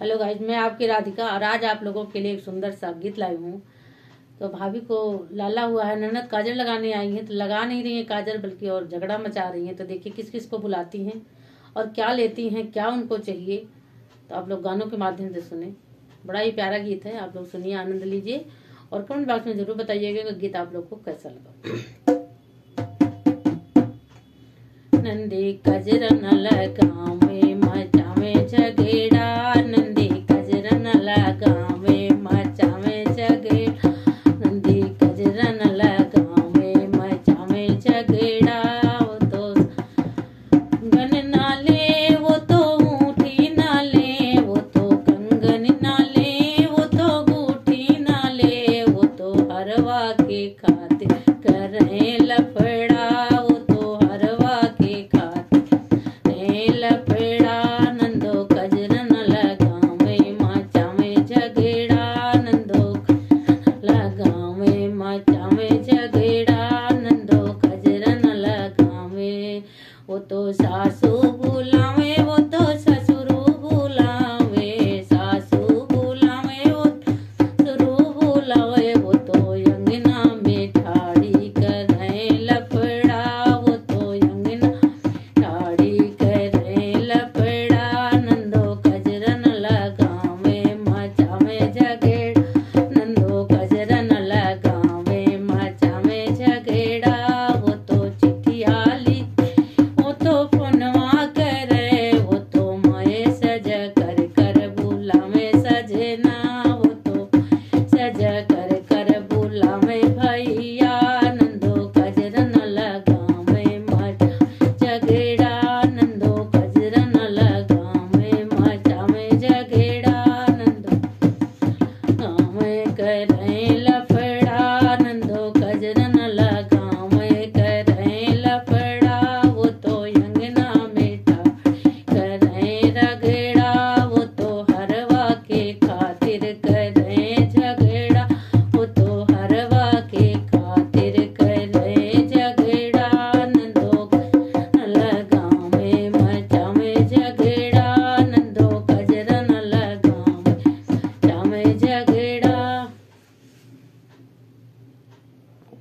Hello guys, मैं आपकी राधिका और आज आप लोगों के लिए एक सुंदर सा गीत लाई हूँ। तो भाभी को लाला हुआ है, ननद काजल लगाने आई हैं तो लगा नहीं रही है काजल, बल्कि और झगड़ा मचा रही हैं। तो देखिए किस किस को बुलाती हैं और क्या लेती हैं, क्या उनको चाहिए। तो आप लोग गानों के माध्यम से सुने। बड़ा ही प्यारा गीत है, आप लोग सुनिए, आनंद लीजिए और कमेंट बॉक्स में जरूर बताइएगा कि गीत आप लोग को कैसा लगा। नंदी कजर न लगावे